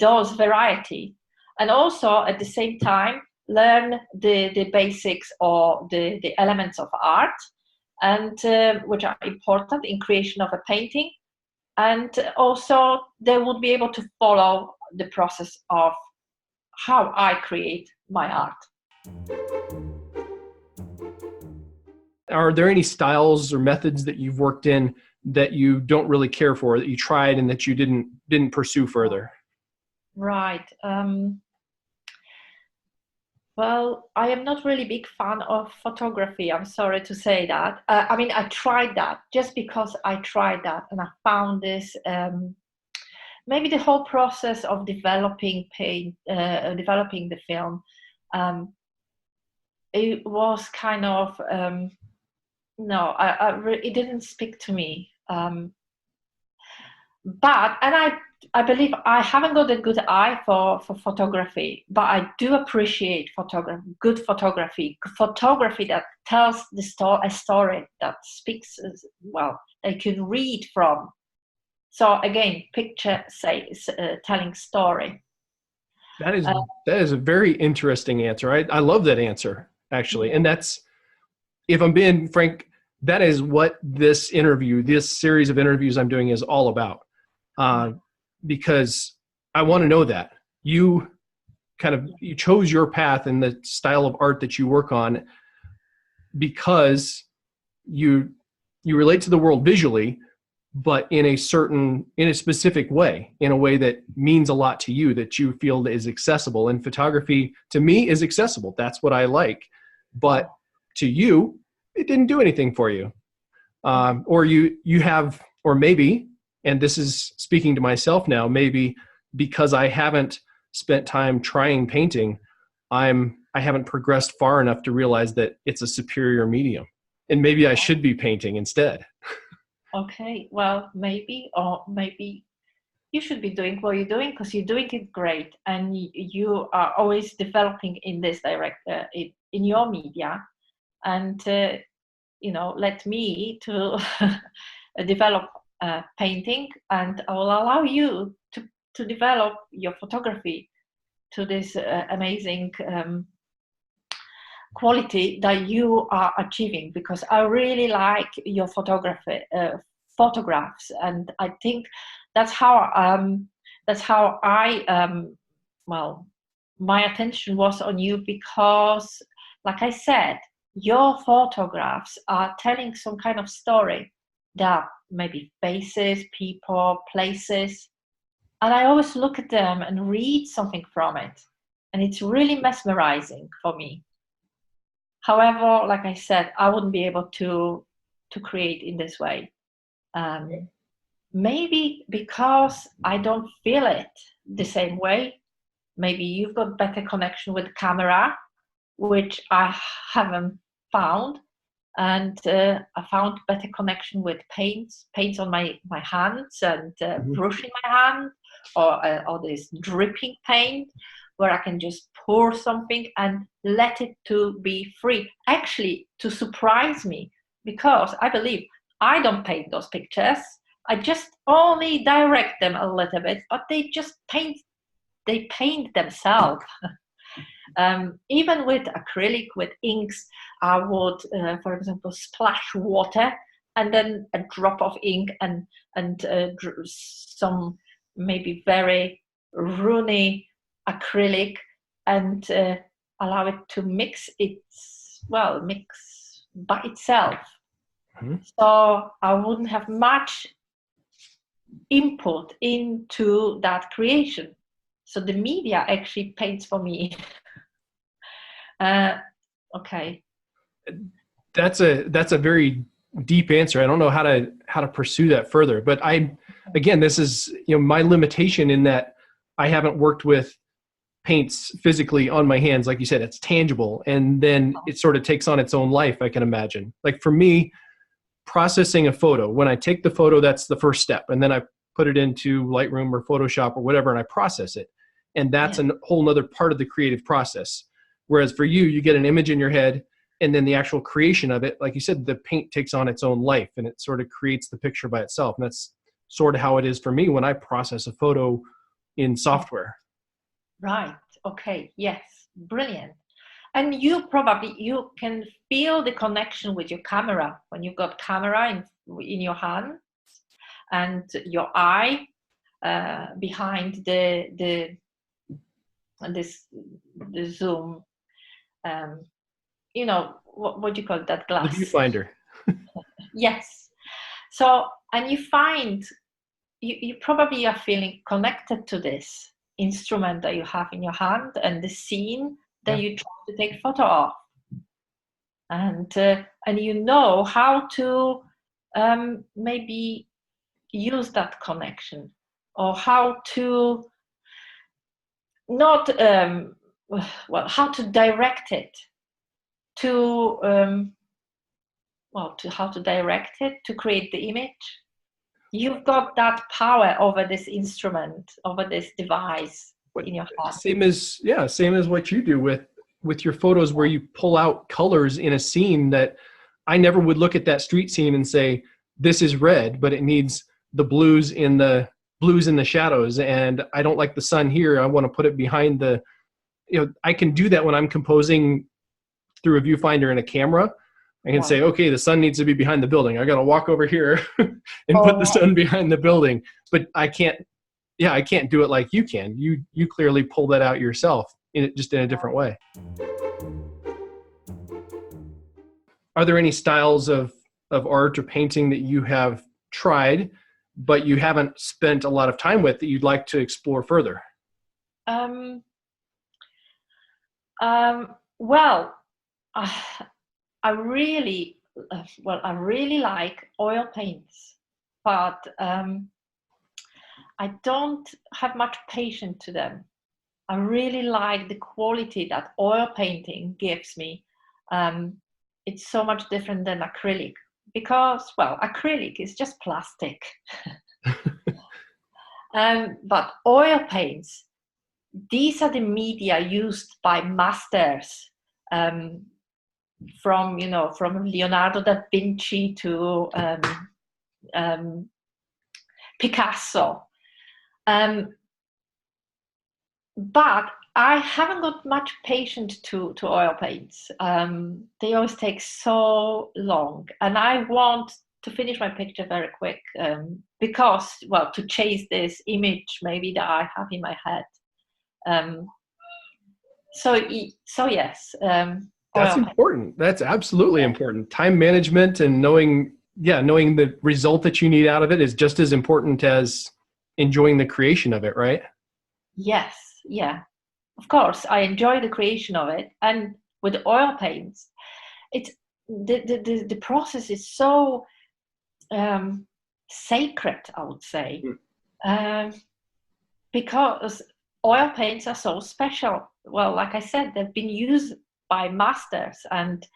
those variety, and also at the same time learn the basics or the elements of art, and which are important in creation of a painting. And also they would be able to follow the process of how I create my art. Are there any styles or methods that you've worked in that you don't really care for, that you tried and that you didn't pursue further? Right. Well, I am not really big fan of photography. I'm sorry to say that. I mean, I tried that just because I tried that, and I found this. Maybe the whole process of developing the film, it was kind of no, it didn't speak to me. But I believe I haven't got a good eye for photography, but I do appreciate good photography that tells a story, that speaks well, they can read from. So again, picture telling story. That is a very interesting answer. I love that answer, actually. And that's, if I'm being frank, that is what this series of interviews I'm doing is all about. Because I want to know that you chose your path and the style of art that you work on because you relate to the world visually, but in a specific way, in a way that means a lot to you, that you feel is accessible. And photography to me is accessible. That's what I like. But to you, it didn't do anything for you. Or you have, or maybe, and this is speaking to myself now, maybe because I haven't spent time trying painting, I haven't progressed far enough to realize that it's a superior medium. And maybe I should be painting instead. Okay, well, maybe you should be doing what you're doing, because you're doing it great, and you are always developing in this in your media, and let me to develop painting, and I will allow you to develop your photography to this amazing quality that you are achieving, because I really like your photographs, and I think that's how that's how well, my attention was on you because, like I said, your photographs are telling some kind of story. That maybe faces, people, places, and I always look at them and read something from it, and it's really mesmerizing for me. However, like I said, I wouldn't be able to create in this way. Maybe because I don't feel it the same way. Maybe you've got better connection with the camera, which I haven't found. And I found better connection with paints on my hands, and brush in my hand, or this dripping paint, where I can just pour something and let it to be free. Actually, to surprise me, because I believe I don't paint those pictures. I just only direct them a little bit, but they just paint. They paint themselves. Even with acrylic, with inks, I would, for example, splash water and then a drop of ink and some maybe very runny acrylic, and allow it to mix by itself. Mm-hmm. So I wouldn't have much input into that creation. So the media actually paints for me. Okay. That's a very deep answer. I don't know how to pursue that further, but again, this is, my limitation in that I haven't worked with paints physically on my hands. Like you said, it's tangible, and then it sort of takes on its own life, I can imagine. Like for me, processing a photo, when I take the photo, that's the first step, and then I put it into Lightroom or Photoshop or whatever, and I process it. And that's a whole nother part of the creative process. Whereas for you, you get an image in your head, and then the actual creation of it, like you said, the paint takes on its own life, and it sort of creates the picture by itself. And that's sort of how it is for me when I process a photo in software. Right. Okay. Yes. Brilliant. And you can feel the connection with your camera when you've got camera in your hand, and your eye behind the zoom. What do you call that glass? The viewfinder. Yes. So, and you find you probably are feeling connected to this instrument that you have in your hand and the scene that you try to take photo of, and how to maybe use that connection, or how to not how to direct it to how to direct it to create the image. You've got that power over this instrument, over this device in your hand. Same as what you do with your photos, where you pull out colors in a scene that I never would look at that street scene and say, this is red, but it needs the blues in the shadows, and I don't like the sun here. I want to put it behind I can do that when I'm composing through a viewfinder and a camera. I can say, okay, the sun needs to be behind the building. I got to walk over here and put the sun behind the building. But I can't do it like you can. You clearly pull that out yourself, just in a different way. Are there any styles of art or painting that you have tried, but you haven't spent a lot of time with, that you'd like to explore further? Well, I really like oil paints, but I don't have much patience to them. I really like the quality that oil painting gives me. It's so much different than acrylic, because, acrylic is just plastic. But oil paints, these are the media used by masters, from Leonardo da Vinci to Picasso. But I haven't got much patience to oil paints. They always take so long, and I want to finish my picture very quick, because, well, to chase this image maybe that I have in my head. So yes. That's important. That's absolutely important. Time management and knowing the result that you need out of it is just as important as enjoying the creation of it, right? Yes, yeah. Of course, I enjoy the creation of it. And with oil paints, it's the process is so sacred, I would say, because oil paints are so special. Well, like I said, they've been used by masters, and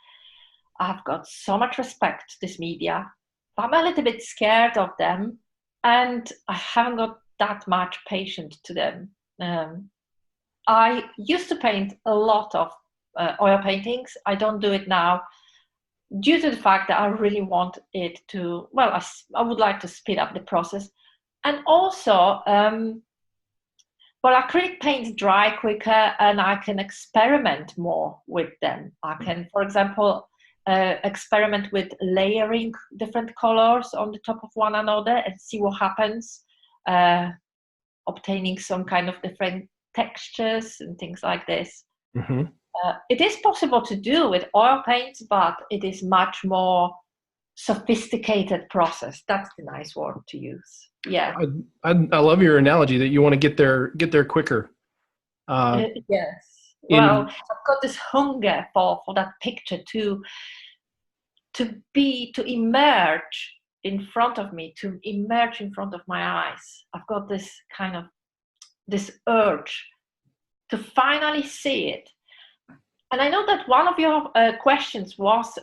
I've got so much respect to this media. But I'm a little bit scared of them, and I haven't got that much patience to them. I used to paint a lot of oil paintings. I don't do it now due to the fact that I really want it to, well, I would like to speed up the process. And also, well, acrylic paints dry quicker and I can experiment more with them. I can, for example, experiment with layering different colors on the top of one another and see what happens, obtaining some kind of different textures and things like this. Mm-hmm. It is possible to do with oil paints, but it is much more sophisticated process. That's the nice word to use. Yeah. I love your analogy that you want to get there quicker. Yes. Well, I've got this hunger for that picture to emerge in front of me, to emerge in front of my eyes. I've got this kind of this urge to finally see it. And I know that one of your questions was,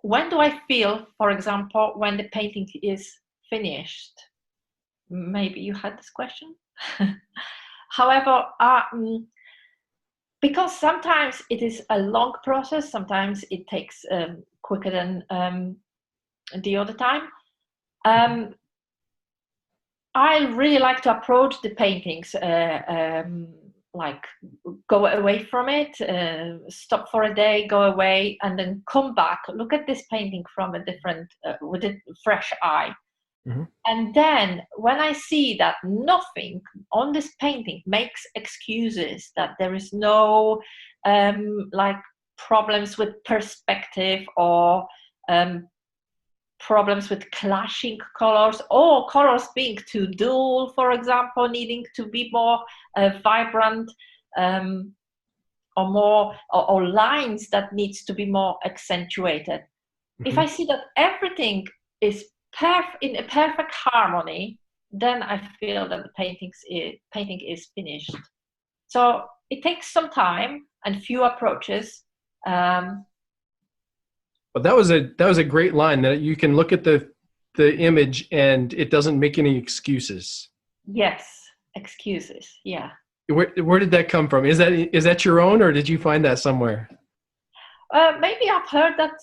when do I feel, for example, when the painting is finished? Maybe you had this question. However, because sometimes it is a long process, sometimes it takes quicker than the other time. I really like to approach the paintings like go away from it, stop for a day, go away, and then come back, look at this painting from a different, with a fresh eye. Mm-hmm. And then when I see that nothing on this painting makes excuses, that there is no like problems with perspective or problems with clashing colors or colors being too dull, for example, needing to be more vibrant, or more, or lines that needs to be more accentuated. Mm-hmm. If I see that everything is in a perfect harmony, then I feel that the painting is finished. So it takes some time and few approaches. But that was a great line, that you can look at the image and it doesn't make any excuses. Yes, excuses. Yeah. Where did that come from? Is that your own, or did you find that somewhere? Maybe I've heard that.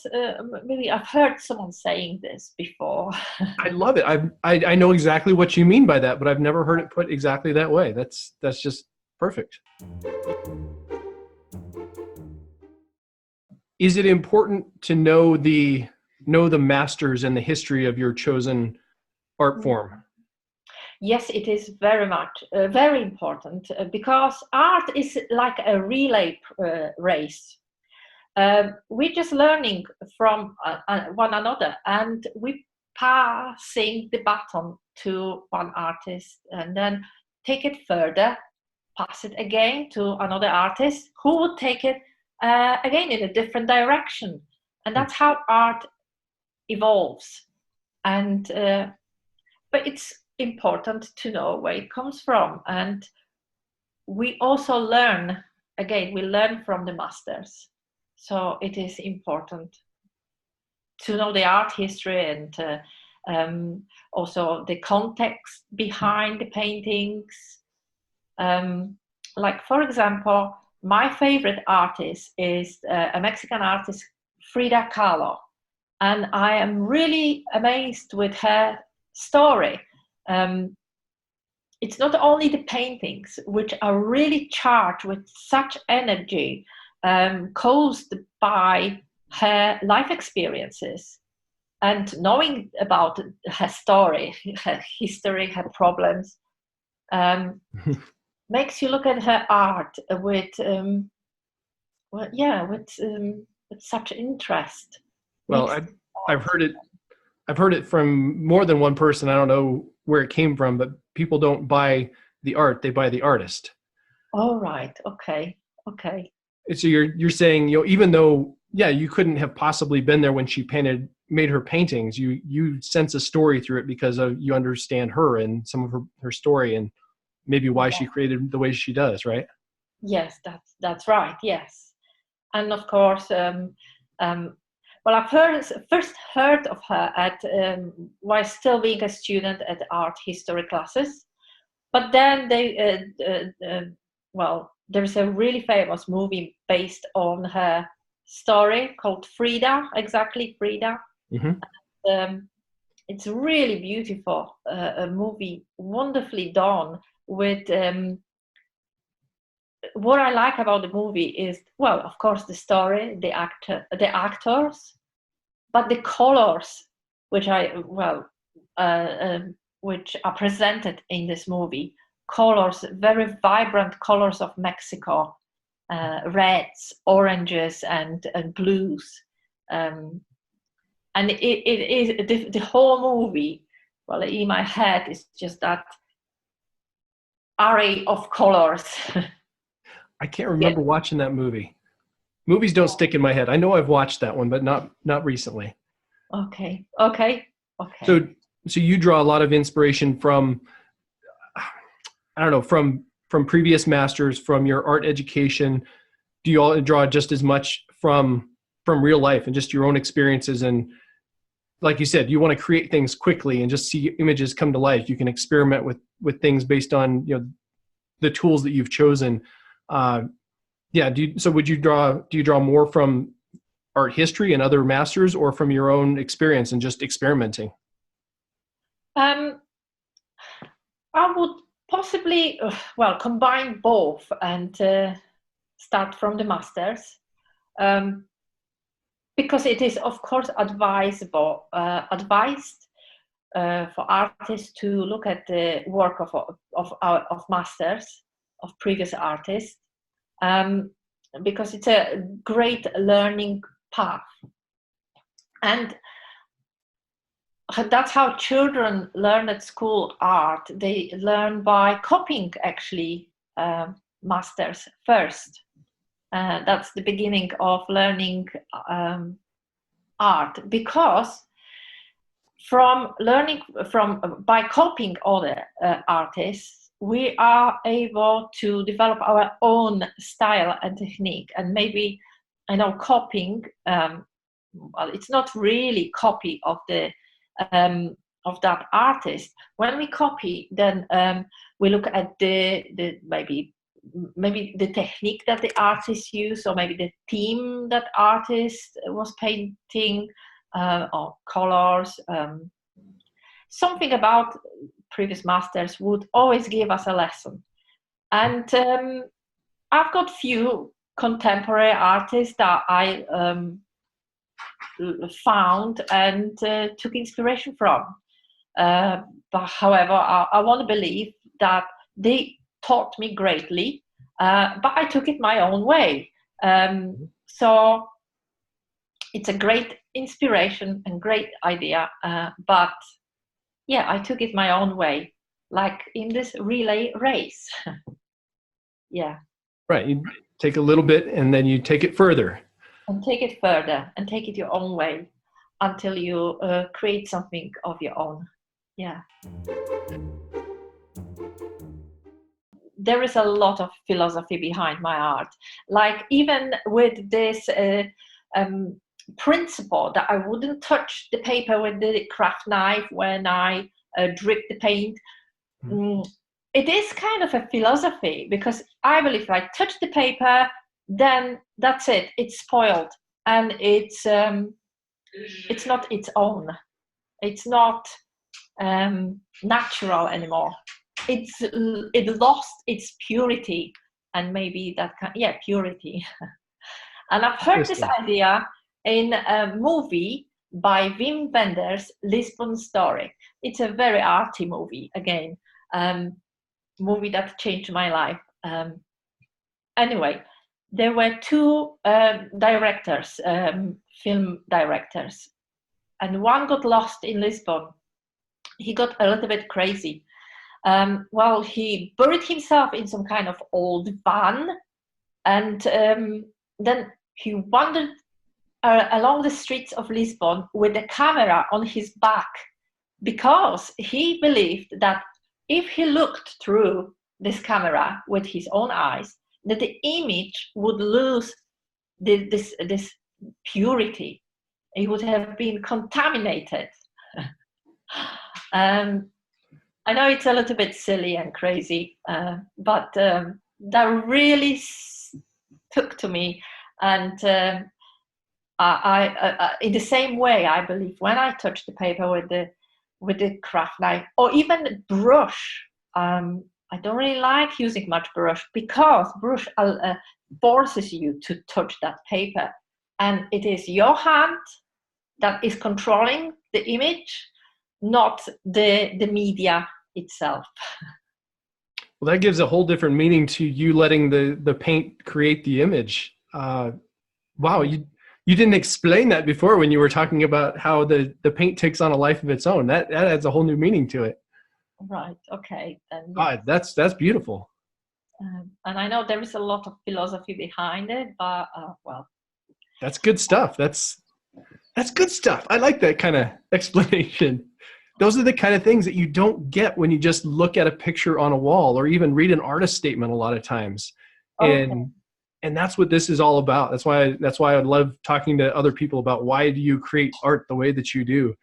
Maybe I've heard someone saying this before. I love it. I know exactly what you mean by that, but I've never heard it put exactly that way. That's just perfect. Is it important to know the masters and the history of your chosen art form? Yes, it is very much, very important, because art is like a relay race. We're just learning from one another, and we're passing the baton to one artist, and then take it further, pass it again to another artist who would take it again in a different direction. And that's how art evolves. And but it's important to know where it comes from. And we also learn, again, we learn from the masters. So it is important to know the art history and also the context behind the paintings. Like, for example, my favorite artist is a Mexican artist, Frida Kahlo. And I am really amazed with her story. It's not only the paintings, which are really charged with such energy, caused by her life experiences. and knowing about her story, her history, her problems, makes you look at her art with such interest. Well, I've heard it. I've heard it from more than one person. I don't know where it came from, but people don't buy the art; they buy the artist. All right. Okay. And so you're saying, even though, yeah, you couldn't have possibly been there when she made her paintings, you sense a story through it because you understand her and some of her story and maybe why she created the way she does, right? Yes, that's right. Yes, and of course, well, I first heard of her at while still being a student at art history classes, but then there's a really famous movie based on her story called Frida, exactly Frida. Mm-hmm. It's really beautiful, a movie, wonderfully done. With what I like about the movie is, well, of course, the story, the actors, but the colors, which which are presented in this movie, colors, very vibrant colors of Mexico, reds, oranges, and blues, and it is the whole movie. Well, in my head, is just that array of colors. I can't remember watching that movie. Movies don't stick in my head. I know I've watched that one, but not recently. Okay. So you draw a lot of inspiration from, I don't know, from previous masters, from your art education. Do you all draw just as much from real life and just your own experiences? And like you said, you want to create things quickly and just see images come to life. You can experiment with things based on the tools that you've chosen. Do you draw more from art history and other masters, or from your own experience and just experimenting? I would possibly combine both and start from the masters, because it is of course advised for artists to look at the work of masters, of previous artists, because it's a great learning path, and that's how children learn at school art. They learn by copying, actually, masters first. That's the beginning of learning art, because by copying other artists, we are able to develop our own style and technique. And maybe, copying, it's not really copy of that artist. When we copy, then we look at the maybe the technique that the artist used, or maybe the theme that artist was painting, or colors. Something about previous masters would always give us a lesson. And I've got few contemporary artists that I found and took inspiration from. But however, I want to believe that they taught me greatly, but I took it my own way. So it's a great inspiration and great idea, but yeah, I took it my own way, like in this relay race. Yeah. Right. You take a little bit and then you take it further. And take it further and take it your own way until you create something of your own. Yeah. There is a lot of philosophy behind my art. Like, even with this principle that I wouldn't touch the paper with the craft knife when I drip the paint. It is kind of a philosophy, because I believe if I touch the paper, then that's it. It's spoiled, and it's not its own. It's not natural anymore. It lost its purity, and maybe purity. And I've heard this idea in a movie by Wim Wenders' Lisbon Story. It's a very arty movie, again, movie that changed my life. Anyway, there were two directors, film directors, and one got lost in Lisbon. He got a little bit crazy. Well, he buried himself in some kind of old van, and then he wandered along the streets of Lisbon with a camera on his back, because he believed that if he looked through this camera with his own eyes, that the image would lose this purity. It would have been contaminated. I know it's a little bit silly and crazy, but that really took to me. And I in the same way, I believe, when I touch the paper with the craft knife or even brush, I don't really like using much brush, because brush forces you to touch that paper, and it is your hand that is controlling the image, not the media itself. Well, that gives a whole different meaning to you letting the paint create the image. Wow, you didn't explain that before when you were talking about how the paint takes on a life of its own. That adds a whole new meaning to it. Right. Okay. Then, yeah. That's beautiful. And I know there is a lot of philosophy behind it, but well. That's good stuff. That's good stuff. I like that kind of explanation. Those are the kind of things that you don't get when you just look at a picture on a wall or even read an artist statement a lot of times. Okay. And that's what this is all about. That's why I love talking to other people about why do you create art the way that you do.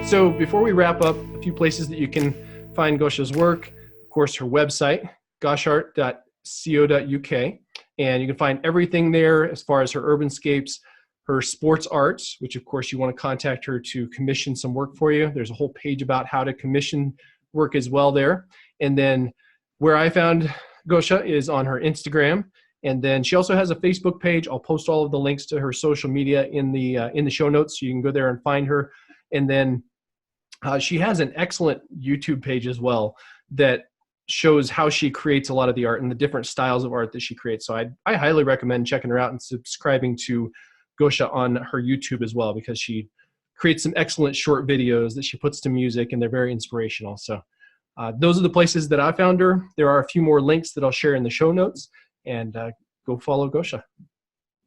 So before we wrap up, a few places that you can find Gosha's work. Of course, her website, goshart.co.uk. And you can find everything there as far as her urbanscapes, her sports arts, which of course you want to contact her to commission some work for you. There's a whole page about how to commission work as well there. And then where I found Gosha is on her Instagram. And then she also has a Facebook page. I'll post all of the links to her social media in the show notes, so you can go there and find her. And then she has an excellent YouTube page as well that shows how she creates a lot of the art and the different styles of art that she creates. So I highly recommend checking her out and subscribing to Gosha on her YouTube as well, because she creates some excellent short videos that she puts to music, and they're very inspirational. So those are the places that I found her. There are a few more links that I'll share in the show notes, and go follow Gosha.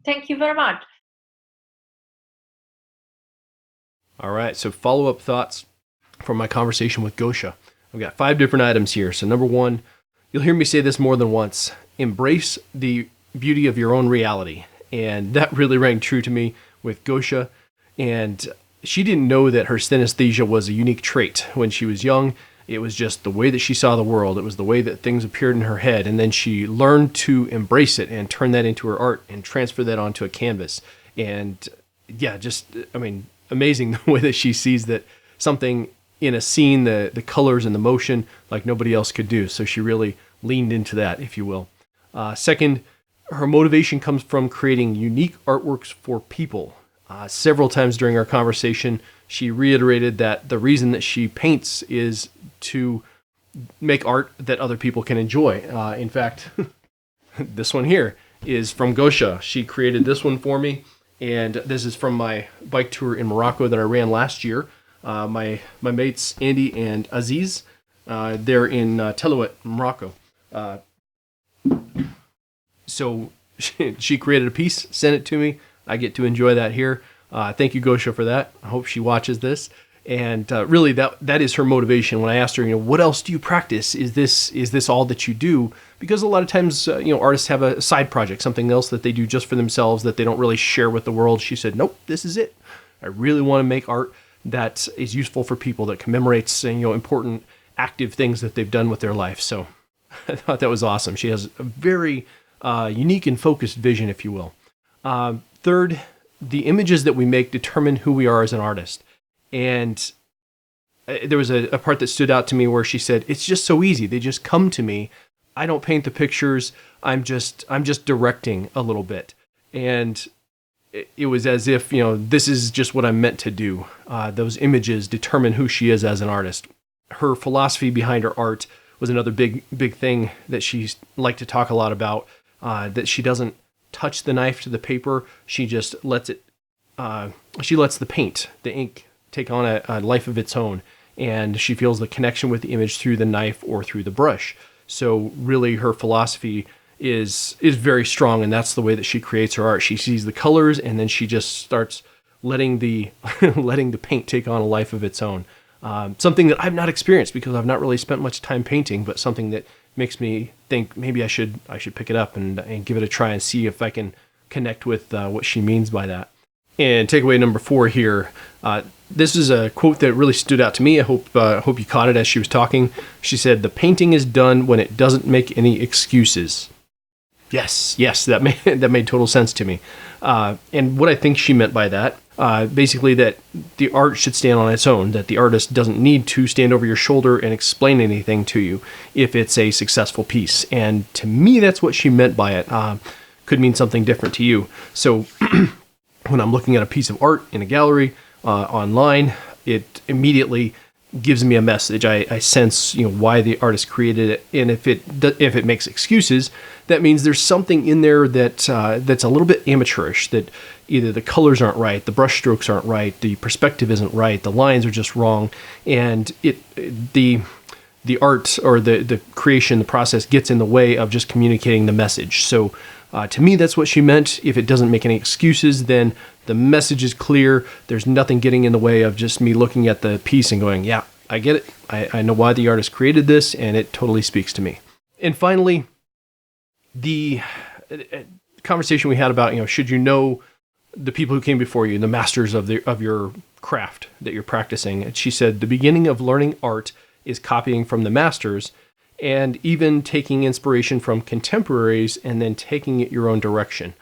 Thank you very much. All right, so follow-up thoughts from my conversation with Gosha. I've got 5 different items here. So number 1, you'll hear me say this more than once: embrace the beauty of your own reality. And that really rang true to me with Gosha. And she didn't know that her synesthesia was a unique trait when she was young. It was just the way that she saw the world. It was the way that things appeared in her head. And then she learned to embrace it and turn that into her art and transfer that onto a canvas. And yeah, amazing the way that she sees that something in a scene, the colors and the motion, like nobody else could do. So she really leaned into that, if you will. Second, her motivation comes from creating unique artworks for people. Several times during our conversation, she reiterated that the reason that she paints is to make art that other people can enjoy. In fact, this one here is from Gosha. She created this one for me, and this is from my bike tour in Morocco that I ran last year. My mates Andy and Aziz, they're in Tellouet, Morocco. So she created a piece, sent it to me. I get to enjoy that here. Thank you, Gosha, for that. I hope she watches this. And really, that is her motivation. When I asked her, what else do you practice? Is this all that you do? Because a lot of times, artists have a side project, something else that they do just for themselves that they don't really share with the world. She said, nope, this is it. I really want to make art that is useful for people, that commemorates important active things that they've done with their life. So I thought that was awesome. She has a very unique and focused vision, if you will. Third, the images that we make determine who we are as an artist. And there was a part that stood out to me where she said, it's just so easy. They just come to me. I don't paint the pictures. I'm just directing a little bit. And it was as if, this is just what I'm meant to do. Those images determine who she is as an artist. Her philosophy behind her art was another big thing that she liked to talk a lot about, that she doesn't touch the knife to the paper. She just lets it, she lets the paint, the ink, take on a life of its own. And she feels the connection with the image through the knife or through the brush. So really her philosophy is very strong, and that's the way that she creates her art. She sees the colors, and then she just starts letting the letting the paint take on a life of its own. Something that I've not experienced because I've not really spent much time painting, but something that makes me think maybe I should pick it up and give it a try and see if I can connect with what she means by that. And takeaway number 4 here. This is a quote that really stood out to me. I hope you caught it as she was talking. She said, "The painting is done when it doesn't make any excuses." Yes, that made total sense to me. And what I think she meant by that, basically that the art should stand on its own, that the artist doesn't need to stand over your shoulder and explain anything to you if it's a successful piece. And to me, that's what she meant by it. Could mean something different to you. So when I'm looking at a piece of art in a gallery, online, it immediately gives me a message. I sense, why the artist created it, and if it makes excuses, that means there's something in there that's a little bit amateurish. That either the colors aren't right, the brush strokes aren't right, the perspective isn't right, the lines are just wrong, and the art or the creation, the process gets in the way of just communicating the message. So to me, that's what she meant. If it doesn't make any excuses, then the message is clear. There's nothing getting in the way of just me looking at the piece and going, yeah, I get it. I know why the artist created this, and it totally speaks to me. And finally, the conversation we had about, should you know the people who came before you, the masters of your craft that you're practicing. And she said, the beginning of learning art is copying from the masters, and even taking inspiration from contemporaries and then taking it your own direction,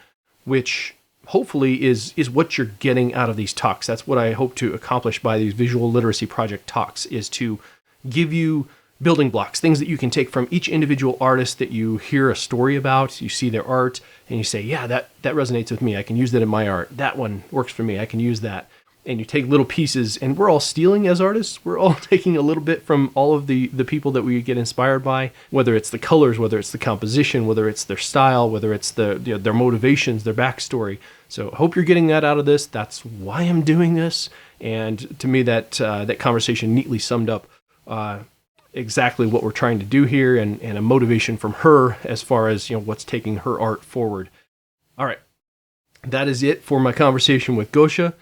which hopefully is what you're getting out of these talks. That's what I hope to accomplish by these Visual Literacy Project talks, is to give you building blocks, things that you can take from each individual artist that you hear a story about, you see their art, and you say, yeah, that resonates with me. I can use that in my art. That one works for me. I can use that. And you take little pieces, and we're all stealing as artists. We're all taking a little bit from all of the people that we get inspired by, whether it's the colors, whether it's the composition, whether it's their style, whether it's their motivations, their backstory. So I hope you're getting that out of this. That's why I'm doing this. And to me, that conversation neatly summed up exactly what we're trying to do here, and a motivation from her as far as what's taking her art forward. All right, that is it for my conversation with Gosha.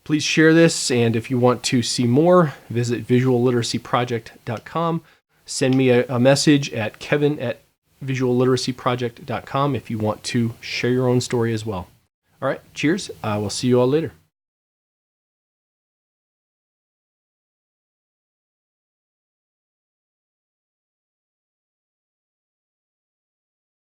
Please share this, and if you want to see more, visit visualliteracyproject.com. Send me a message at kevin@visualliteracyproject.com if you want to share your own story as well. All right, cheers. I will see you all later.